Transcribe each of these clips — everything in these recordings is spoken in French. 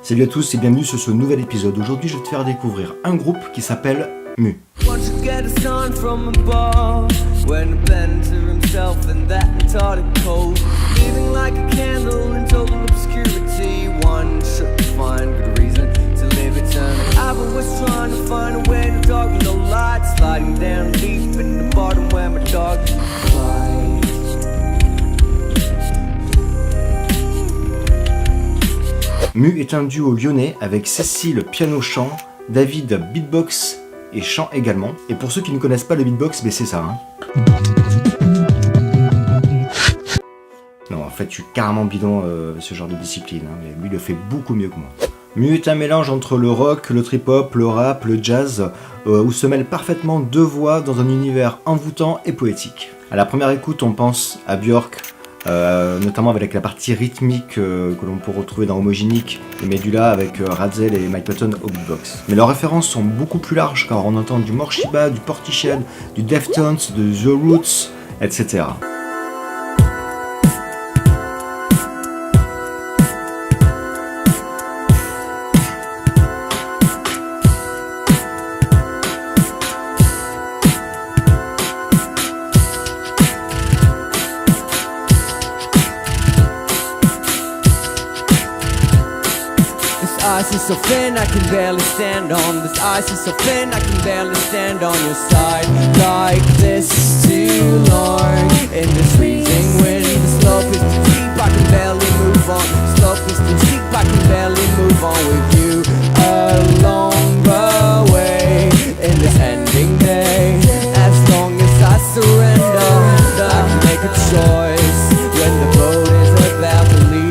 Salut à tous et bienvenue sur ce nouvel épisode. Aujourd'hui je vais te faire découvrir un groupe qui s'appelle Mu. Mu est un duo lyonnais avec Cécile piano-chant, David beatbox et chant également. Et pour ceux qui ne connaissent pas le beatbox, c'est ça. Non, en fait, je suis carrément bidon ce genre de discipline, mais lui il le fait beaucoup mieux que moi. Mu est un mélange entre le rock, le trip-hop, le rap, le jazz, où se mêlent parfaitement deux voix dans un univers envoûtant et poétique. À la première écoute, on pense à Björk, notamment avec la partie rythmique que l'on peut retrouver dans Homogenic et Medulla avec Rahzel et Mike Patton au beatbox. Mais leurs références sont beaucoup plus larges car on entend du Morshiba, du Portishead, du Deftones, de The Roots, etc. Ice is so thin I can barely stand on. This ice is so thin I can barely stand on your side. Like this too long in this freezing wind. The slope is too deep, I can barely move on. The slope is too steep, I can barely move on with you along the way in this ending day. As long as I surrender, I can make a choice when the boat is about to leave.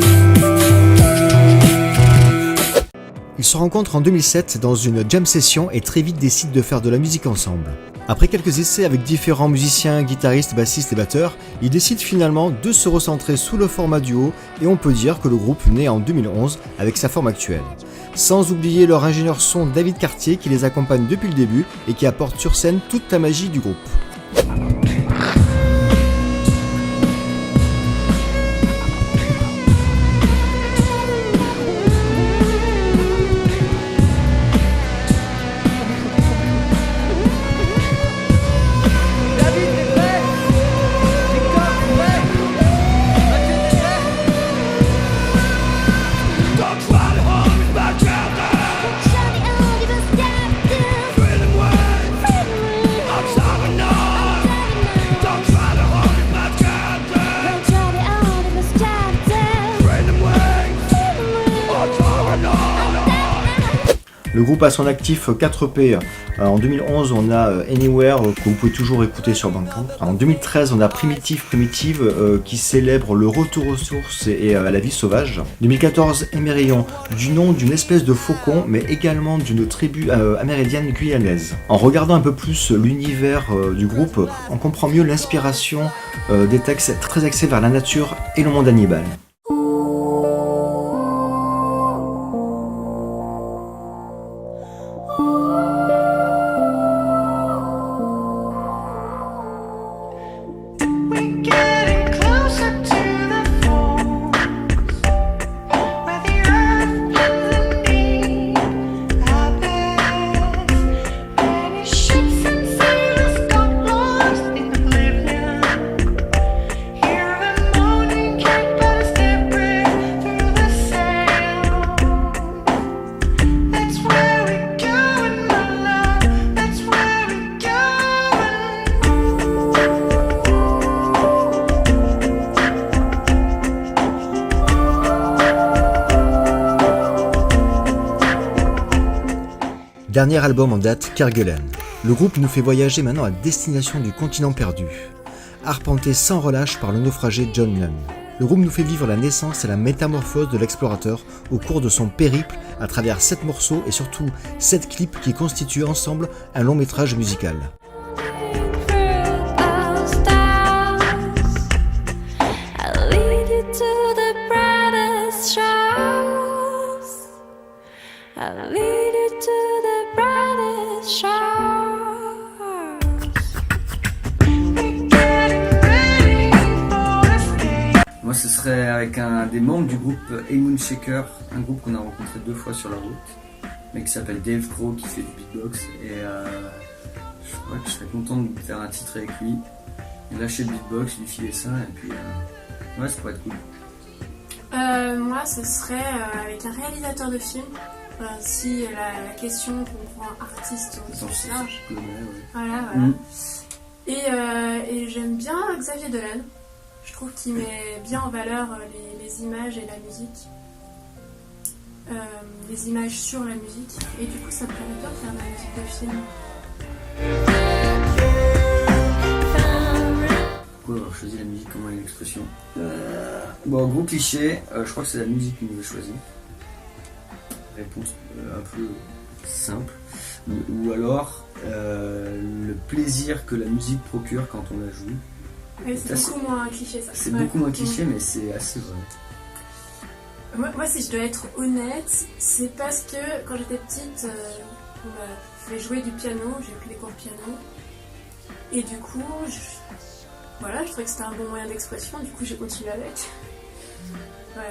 Ils se rencontrent en 2007 dans une jam session et très vite décident de faire de la musique ensemble. Après quelques essais avec différents musiciens, guitaristes, bassistes et batteurs, ils décident finalement de se recentrer sous le format duo et on peut dire que le groupe naît en 2011 avec sa forme actuelle. Sans oublier leur ingénieur son David Cartier qui les accompagne depuis le début et qui apporte sur scène toute la magie du groupe. Le groupe a son actif 4 EP. En 2011, on a Anywhere, que vous pouvez toujours écouter sur Bandcamp. En 2013, on a Primitive, qui célèbre le retour aux sources et à la vie sauvage. 2014, Émerillon, du nom d'une espèce de faucon, mais également d'une tribu amérindienne guyanaise. En regardant un peu plus l'univers du groupe, on comprend mieux l'inspiration des textes très axés vers la nature et le monde animal. Dernier album en date, Kerguelen. Le groupe nous fait voyager maintenant à destination du continent perdu, arpenté sans relâche par le naufragé John Lennon. Le groupe nous fait vivre la naissance et la métamorphose de l'explorateur au cours de son périple à travers 7 morceaux et surtout 7 clips qui constituent ensemble un long métrage musical. serait avec des membres du groupe Moon Shaker, un groupe qu'on a rencontré 2 fois sur la route, mais qui s'appelle Dave Crow, qui fait du beatbox, et je crois que je serais content de faire un titre avec lui, lâcher le beatbox, lui filer ça, et puis ouais, ça pourrait être cool. Moi, ce serait avec un réalisateur de film. Si la question comprend artiste au sens large. Ouais. Voilà. Et j'aime bien Xavier Dolan. Je trouve qu'il met bien en valeur les images et la musique. Les images sur la musique. Et du coup, ça me plairait bien de faire de la musique de film. Pourquoi avoir choisi la musique comme une expression Bon, gros cliché, je crois que c'est la musique qui nous a choisi. Réponse un peu simple. Ou alors le plaisir que la musique procure quand on la joue. Oui, c'est beaucoup moins cliché ça. C'est beaucoup moins cliché, mais c'est assez vrai. Moi, si je dois être honnête, c'est parce que quand j'étais petite, on m'a fait jouer du piano, j'ai pris des cours de piano. Et du coup, je trouvais que c'était un bon moyen d'expression, du coup j'ai continué avec. Voilà,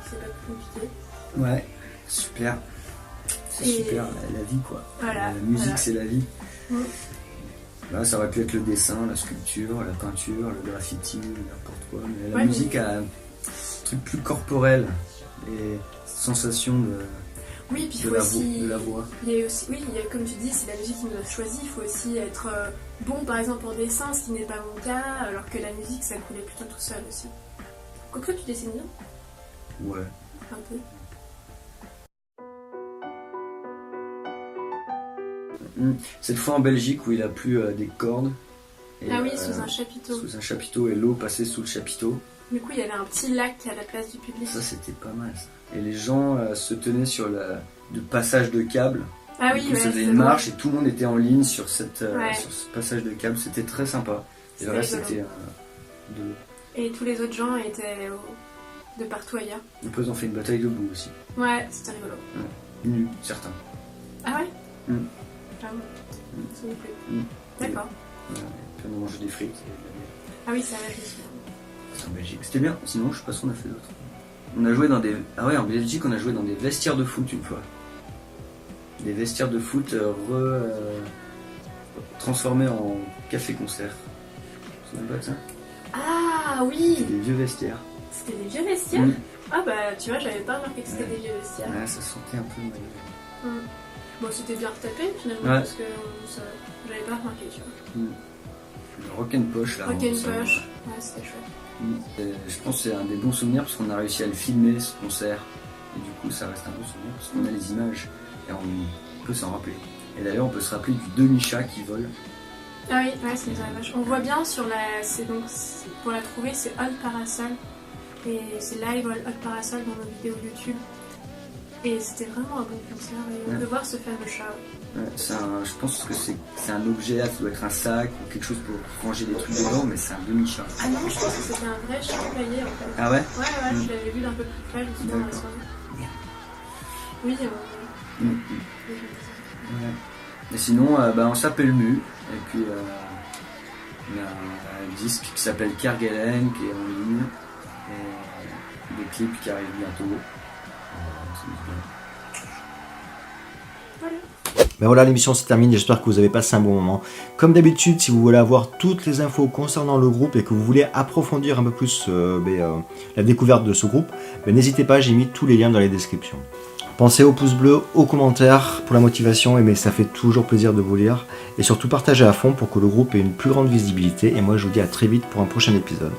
c'est pas plus compliqué. Ouais, super. C'est super, la vie quoi. Voilà, la musique c'est la vie. Là, ça aurait pu être le dessin, la sculpture, la peinture, le graffiti, n'importe quoi. Mais la musique a un truc plus corporel et sensation de la voix. Il y a aussi, comme tu dis, c'est la musique qui nous a choisi. Il faut aussi être bon, par exemple, en dessin, ce qui n'est pas mon cas, alors que la musique, ça coulait plutôt tout seul aussi. Quoique tu dessines bien. Ouais. Un peu. Cette fois en Belgique où il a plu des cordes. Et, sous un chapiteau. Sous un chapiteau et l'eau passait sous le chapiteau. Du coup, il y avait un petit lac à la place du public. Ça, c'était pas mal ça. Et les gens se tenaient sur le passage de câble. Ah oui, ça faisait une marche et tout le monde était en ligne sur sur ce passage de câble. C'était très sympa. Et le reste, c'était de l'eau. Et tous les autres gens étaient de partout ailleurs. Après, ils ont fait une bataille debout aussi. Ouais, c'était rigolo. Nus, certains. Ah ouais Vraiment. Ça me plaît. D'accord. Puis on a mangé des frites. Ah oui, c'est vrai, je me souviens. C'est en Belgique. C'était bien, sinon je sais pas ce qu'on a fait d'autre. On a joué dans des... Ah ouais, en Belgique, on a joué dans des vestiaires de foot une fois. Des vestiaires de foot transformés en café-concert. Tu te souviens pas de ça? Ah oui. C'était des vieux vestiaires. C'était des vieux vestiaires Ah bah, tu vois, j'avais pas remarqué que c'était des vieux vestiaires. Ouais, ça sentait un peu mal. Bon, c'était bien retapé finalement, parce que j'avais pas remarqué, tu vois. Le Rock'n'Posh là. Rock'n'Posh, ouais, c'était chouette. Je pense que c'est un des bons souvenirs parce qu'on a réussi à le filmer ce concert. Et du coup, ça reste un bon souvenir parce qu'on a les images et on peut s'en rappeler. Et d'ailleurs, on peut se rappeler du demi-chat qui vole. Ah oui, ouais, c'est une vache. On voit bien sur la. Pour la trouver, c'est Old Parasol. Et c'est live Old Parasol dans nos vidéos YouTube. Et c'était vraiment un bon concert. Et on peut voir ce fameux chat. Ouais, je pense que c'est un objet, ça doit être un sac ou quelque chose pour ranger des trucs dedans, mais c'est un demi-chat. Ah non, je pense que c'était un vrai chat empaillé en fait. Ah ouais? Ouais, je l'avais vu d'un peu plus près, je me souviens dans la soirée. Oui, Et sinon, on s'appelle Mu, et puis il y a un disque qui s'appelle Kerguelen qui est en ligne, et des clips qui arrivent bientôt. Ben voilà, l'émission se termine, j'espère que vous avez passé un bon moment. Comme d'habitude, si vous voulez avoir toutes les infos concernant le groupe et que vous voulez approfondir un peu plus la découverte de ce groupe, n'hésitez pas, j'ai mis tous les liens dans les descriptions. Pensez au pouce bleu, aux commentaires pour la motivation, mais ça fait toujours plaisir de vous lire. Et surtout partagez à fond pour que le groupe ait une plus grande visibilité. Et moi je vous dis à très vite pour un prochain épisode.